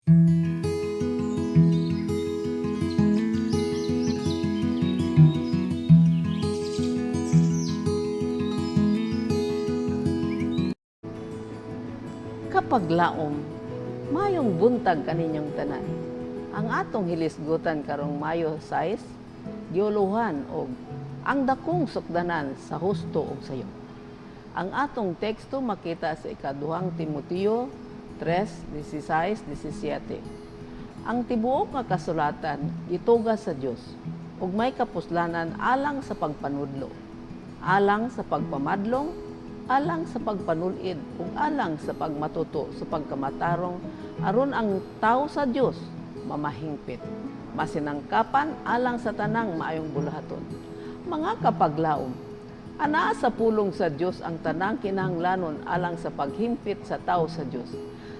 Kapag laom, mayong buntag kaninyong tanan. Ang atong hilisgutan karong Mayo 6, giuluhan og ang dakong sukdanan sa husto ug sayo. Ang atong teksto makita sa ikaduhang Timoteo 3:16-17. Ang tibuok nga kasulatan gitugas sa Dios ug may kapuslanan alang sa pagpanudlo, alang sa pagpamadlong, alang sa pagpanulid ug alang sa pagmatuto sa pagkamatarong aron ang tawo sa Dios mamahingpit, masinangkapan alang sa tanang maayong bulahaton. Mga kapaglaom, anaa sa pulong sa Dios ang tanang kinahanglanon alang sa paghimpit sa tawo sa Dios.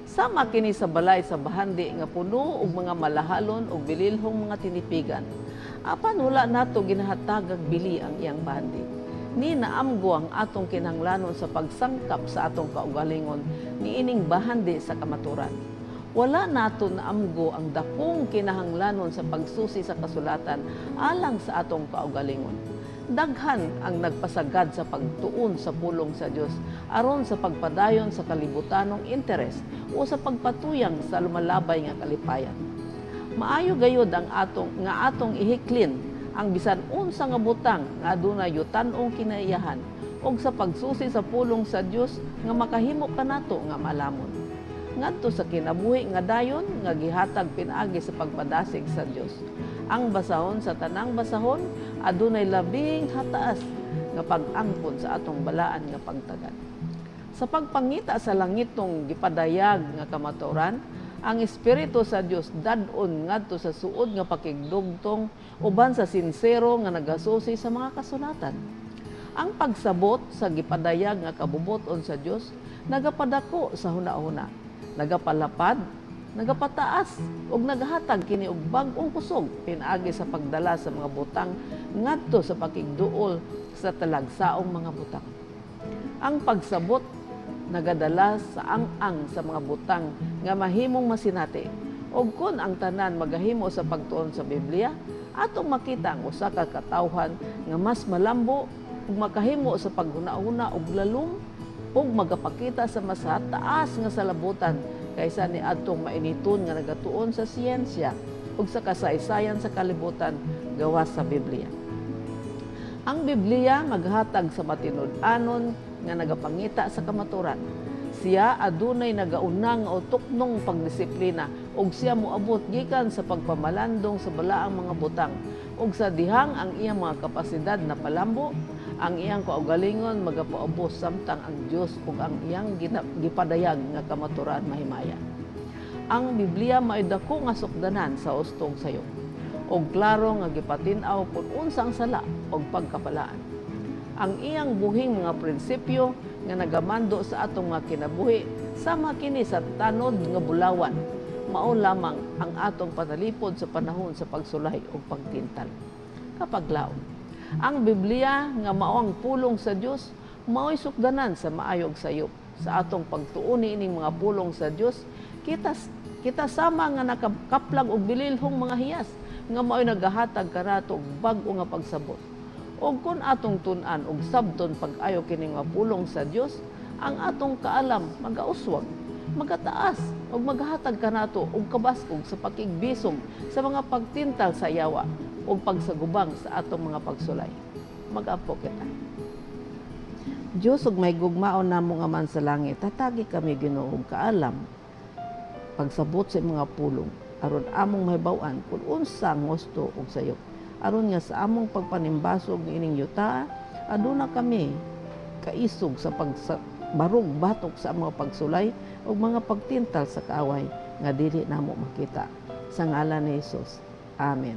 Sama kini sa balay sa bahandi nga puno og mga malahalon ug bililhong mga tinipigan. Apan wala nato ginahatagag bili ang iyang bahandi. Ni naamgo ang atong kinahanglanon sa pagsangkap sa atong kaugalingon niining bahandi sa kamaturan. Wala nato naamgo ang dakong kinahanglanon sa pagsusi sa kasulatan alang sa atong kaugalingon. Daghan ang nagpasagad sa pagtuon sa pulong sa Dios aron sa pagpadayon sa kalibutanong interes o sa pagpatuyang sa lumalabay nga kalipayan. Maayo gayud ang atong ihiklin ang bisan unsa nga butang nga adunay yutan-ong kinaiyahan ug sa pagsusi sa pulong sa Dios nga makahimo kanato nga malamon. Ngadto sa kinabuhi nga dayon nga gihatag pinaagi sa pagpadasig sa Dios. Ang basahon sa tanang basahon adunay labing hataas nga pag-angkon sa atong balaan nga pagtagad. Sa pagpangita sa langitong gipadayag nga kamaturan, ang Espiritu sa Dios dad-on ngadto sa suod nga pakigdugtong uban sa sinsero nga nagasusi sa mga kasulatan. Ang pagsabot sa gipadayag nga kabubuton sa Dios nagapadako sa hunahuna, nagapalapad, nagapataas ug nagahatag kini og bag-ong kusog pinaagi sa pagdala sa mga butang ngadto sa pakigduol sa talagsaong mga butang. Ang pagsabot nagadala sa ang-ang sa mga butang nga mahimong masinati. Ug kun ang tanan magahimo sa pagtuon sa Biblia, atong makita ang usa ka katawhan nga mas malambo ug makahimo sa paghuna-huna og lalom ug magapakita sa mas taas nga salabutan kaysa ni adtong mainiton nga nagatuon sa siyensya ug sa kasaysayan sa kalibutan gawas sa Biblia. Ang Biblia maghatag sa matinud-anon nga nagapangita sa kamaturan. Siya adunay nagaunang o tuknong pagdisiplina ug siya moabot gikan sa pagpamalandong sa balaang mga butang ug sa dihang ang iyang mga kapasidad na palambo, ang iyang kaugalingon magapaubos samtang ang Dios ug ang iyang gipadayag nga kamaturan mahimaya. Ang Biblia may dako nga sukdanan sa hustong sayo ug klaro nga gipatin-aw kun unsang sala ug pagkapalaan. Ang iyang buhing mga prinsipyo nga nagamando sa atong mga kinabuhi sama kini sa tanod nga bulawan, mao lamang ang atong panalipod sa panahon sa pagsulay ug pagtintal. Kapaglaom, ang Biblia nga mao ang pulong sa Dios mao'y sukdanan sa maayo ug sayop. Sa atong pagtuon ining mga pulong sa Dios, kita sama nga nakaplag og bililhong mga hiyas nga mao'y nagahatag kanato og bag-o nga pagsabot. O kung atong tunan og sabton pag-ayo kini nga pulong sa Dios, ang atong kaalam magauswag, magataas ug maghatag kanato og kabaskog sa pakigbisong sa mga pagtintal sa yawa ug pagsagubang sa atong mga pagsulay. Mag-apo kita. Dios ug may gugmaon namo nga man sa langit, tatagi kami Ginoo og kaalam pagsabot sa mga pulong aron among mahibaw-an kung unsa ang gusto ug sayop. Aron nga sa among pagpanimbasog ining yuta, aduna kami kaisog sa barog batok sa mga pagsulay ug mga pagtintal sa kaaway nga dili namo makita. Sa ngalan ni Hesus. Amen.